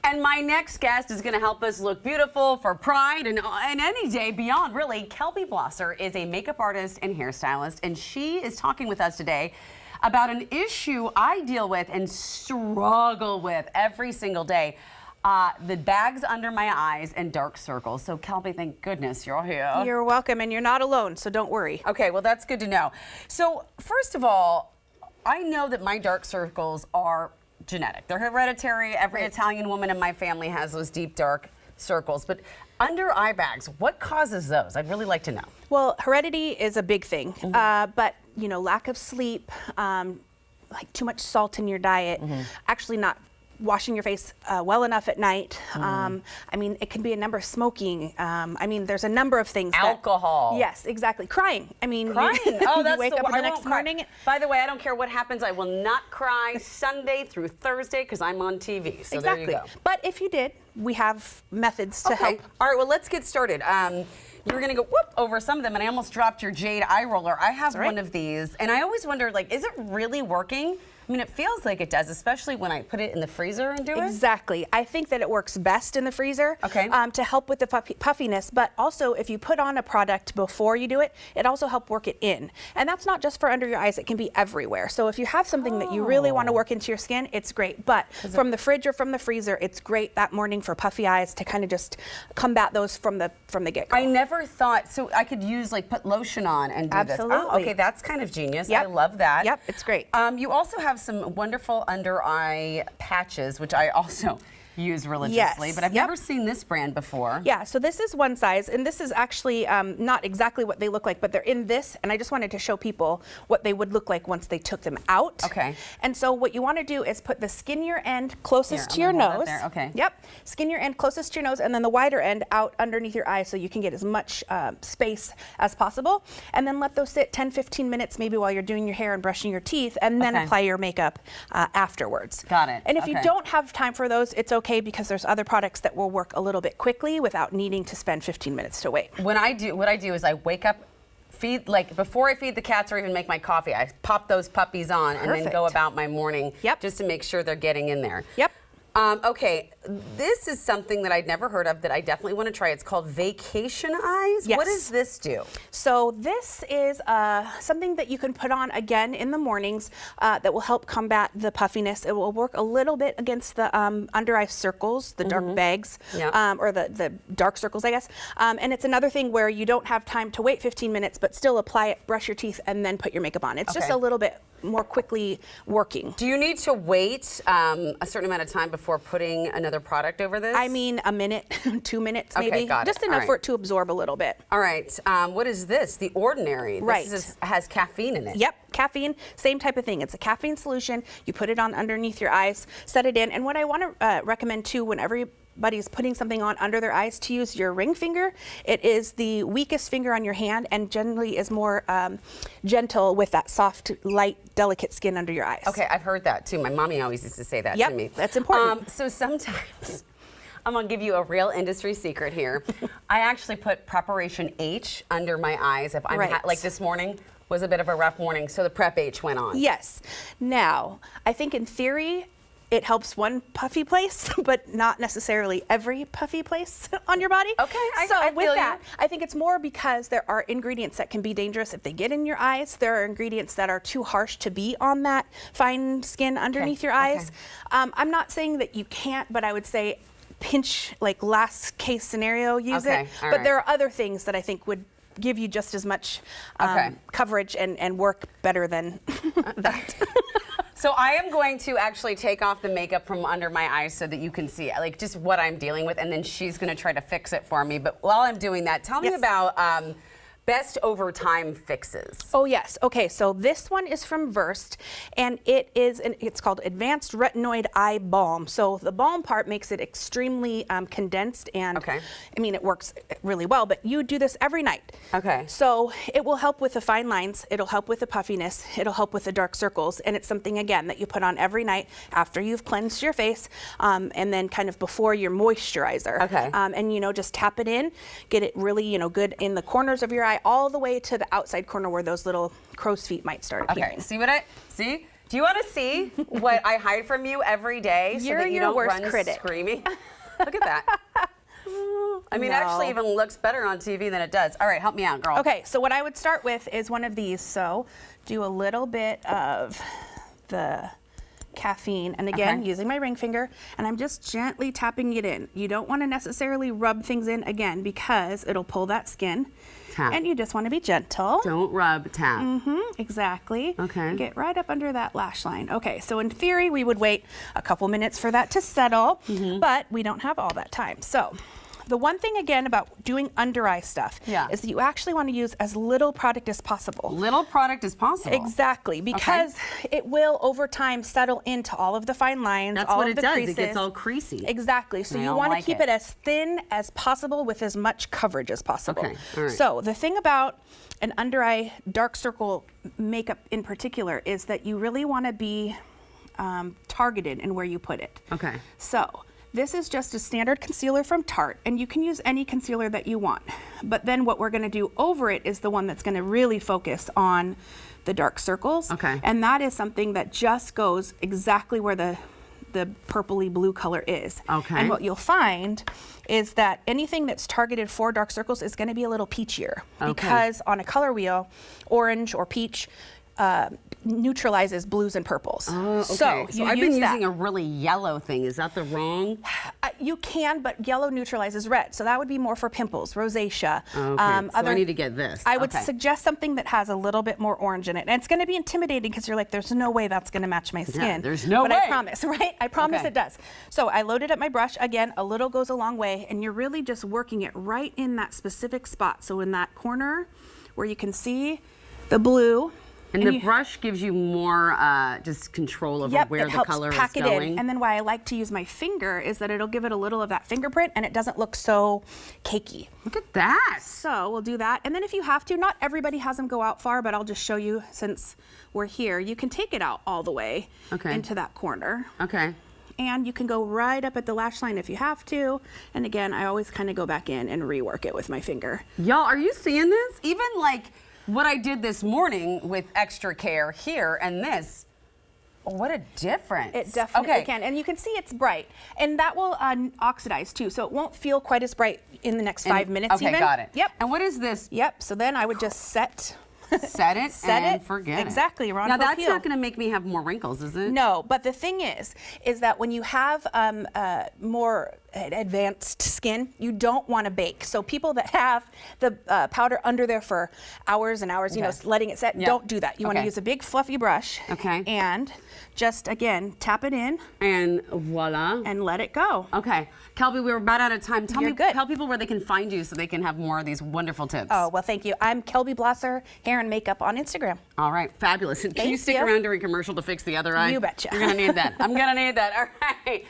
And my next guest is going to help us look beautiful for Pride and any day beyond, really. Kelly Blosser is a makeup artist and hairstylist, and she is talking with us today about an issue I deal with and struggle with every single day. The bags under my eyes and dark circles. So Kelly, thank goodness you're here. You're welcome, and you're not alone, so don't worry. Okay, well that's good to know. So first of all, I know that my dark circles are genetic. They're hereditary. Every Italian woman in my family has those deep dark circles. But under eye bags, what causes those? I'd really like to know. Well, heredity is a big thing, but you know, lack of sleep, like too much salt in your diet, actually not washing your face well enough at night. I mean, it can be a number of smoking. I mean, there's a number of things. Alcohol. Yes, exactly. Crying. I mean, crying. You wake up the next morning. By the way, I don't care what happens. I will not cry Sunday through Thursday because I'm on TV. So exactly. There you go. But if you did, we have methods to help. All right. Well, let's get started. You're going to go whoop over some of them, and I almost dropped your jade eye roller. I have one of these, and I always wonder, like, is it really working? I mean, it feels like it does, especially when I put it in the freezer and do it. Exactly. I think that it works best in the freezer to help with the puffiness, but also if you put on a product before you do it, it also helps work it in. And that's not just for under your eyes, it can be everywhere. So if you have something that you really want to work into your skin, it's great. But from the fridge or from the freezer, it's great that morning for puffy eyes to kind of just combat those from the get-go. I never thought, so I could use, like, put lotion on and do this. Oh, okay, that's kind of genius. I love that. Yep, it's great. You also have some wonderful under eye patches, which I also use religiously, but I've never seen this brand before. Yeah, so this is one size, and this is actually not exactly what they look like, but they're in this, and I just wanted to show people what they would look like once they took them out. Okay. And so what you want to do is put the skinnier end closest to your nose. Okay. Yep. Skinnier end closest to your nose, and then the wider end out underneath your eyes so you can get as much space as possible. And then let those sit 10-15 minutes maybe while you're doing your hair and brushing your teeth, and then apply your makeup afterwards. Got it. And if you don't have time for those, it's okay, because there's other products that will work a little bit quickly without needing to spend 15 minutes to wait. What I do is I wake up, before I feed the cats or even make my coffee, I pop those puppies on and then go about my morning just to make sure they're getting in there. Yep. Okay, this is something that I'd never heard of that I definitely want to try. It's called Vacation Eyes. Yes. What does this do? So this is something that you can put on again in the mornings that will help combat the puffiness. It will work a little bit against the under eye circles, the dark bags, or the dark circles, I guess. And it's another thing where you don't have time to wait 15 minutes, but still apply it, brush your teeth, and then put your makeup on. It's just a little bit more quickly working. Do you need to wait a certain amount of time before putting another product over this? I mean, a minute, 2 minutes maybe. Okay, got it. Just enough for it to absorb a little bit. All right. What is this? The Ordinary. This has caffeine in it. Yep, caffeine, same type of thing. It's a caffeine solution. You put it on underneath your eyes, set it in. And what I want to recommend too, when everybody's putting something on under their eyes, to use your ring finger. It is the weakest finger on your hand and generally is more gentle with that soft, light, delicate skin under your eyes. Okay, I've heard that too. My mommy always used to say that to me. That's important. So sometimes, I'm gonna give you a real industry secret here. I actually put Preparation H under my eyes if I'm like this morning was a bit of a rough morning, so the Prep H went on. Yes. Now, I think in theory, it helps one puffy place, but not necessarily every puffy place on your body. Okay, I with that, I think it's more because there are ingredients that can be dangerous if they get in your eyes. There are ingredients that are too harsh to be on that fine skin underneath your eyes. I'm not saying that you can't, but I would say pinch, like last case scenario, use it. But there are other things that I think would give you just as much coverage and work better than that. So I am going to actually take off the makeup from under my eyes so that you can see like just what I'm dealing with, and then she's going to try to fix it for me. But while I'm doing that, tell me about best over time fixes. Oh yes. Okay, so this one is from Versed, and it's called Advanced Retinoid Eye Balm. So the balm part makes it extremely condensed, and I mean it works really well. But you do this every night. Okay. So it will help with the fine lines. It'll help with the puffiness. It'll help with the dark circles, and it's something again that you put on every night after you've cleansed your face, and then kind of before your moisturizer. Okay. And you know, just tap it in, get it really good in the corners of your eye, all the way to the outside corner where those little crow's feet might start appearing. Okay, see what I see? Do you want to see what I hide from you every day so that you don't run screaming? Look at that. I mean, it actually even looks better on TV than it does. All right, help me out, girl. Okay, so what I would start with is one of these. So do a little bit of the caffeine, and again, using my ring finger, and I'm just gently tapping it in. You don't want to necessarily rub things in again because it'll pull that skin. Tap. And you just want to be gentle. Don't rub, tap. Exactly. Okay. Get right up under that lash line. Okay, so in theory, we would wait a couple minutes for that to settle, but we don't have all that time. So the one thing again about doing under eye stuff is that you actually want to use as little product as possible. Little product as possible. Exactly, because it will over time settle into all of the fine lines, all of the creases. It gets all creasy. Exactly. So you want to keep it as thin as possible with as much coverage as possible. Okay. All right. So the thing about an under eye dark circle makeup in particular is that you really want to be targeted in where you put it. Okay. So this is just a standard concealer from Tarte, and you can use any concealer that you want. But then what we're going to do over it is the one that's going to really focus on the dark circles. Okay. And that is something that just goes exactly where the purpley blue color is. Okay. And what you'll find is that anything that's targeted for dark circles is going to be a little peachier because on a color wheel, orange or peach neutralizes blues and purples. Oh, okay. So I've been using a really yellow thing. Is that the wrong? You can, but yellow neutralizes red. So that would be more for pimples, rosacea. Okay. So I need to get this. I would suggest something that has a little bit more orange in it. And it's going to be intimidating because you're like, there's no way that's going to match my skin. Yeah, there's no way. But I promise, right? I promise it does. So I loaded up my brush. Again, a little goes a long way. And you're really just working it right in that specific spot. So in that corner where you can see the blue. And the brush gives you more just control over where the color is going. And then why I like to use my finger is that it'll give it a little of that fingerprint and it doesn't look so cakey. Look at that. So we'll do that. And then if you have to, not everybody has them go out far, but I'll just show you since we're here. You can take it out all the way into that corner. Okay. And you can go right up at the lash line if you have to. And again, I always kind of go back in and rework it with my finger. Y'all, are you seeing this? Even like what I did this morning with extra care here and this, what a difference. It definitely can. And you can see it's bright. And that will oxidize too. So it won't feel quite as bright in the next 5 minutes even. Okay, got it. Yep. And what is this? Yep. So then I would just set it and forget it. Exactly. Now that's not going to make me have more wrinkles, is it? No, but the thing is that when you have more advanced skin, you don't want to bake. So people that have the powder under there for hours and hours, you know, letting it set, don't do that. You want to use a big fluffy brush and just, again, tap it in. And voila. And let it go. Okay. Kelby, we're about out of time. Tell people where they can find you so they can have more of these wonderful tips. Oh, well, thank you. I'm Kelly Blosser, hair and makeup on Instagram. All right. Fabulous. Can you stick around during commercial to fix the other eye? You betcha. You're going to need that. I'm going to need that. All right.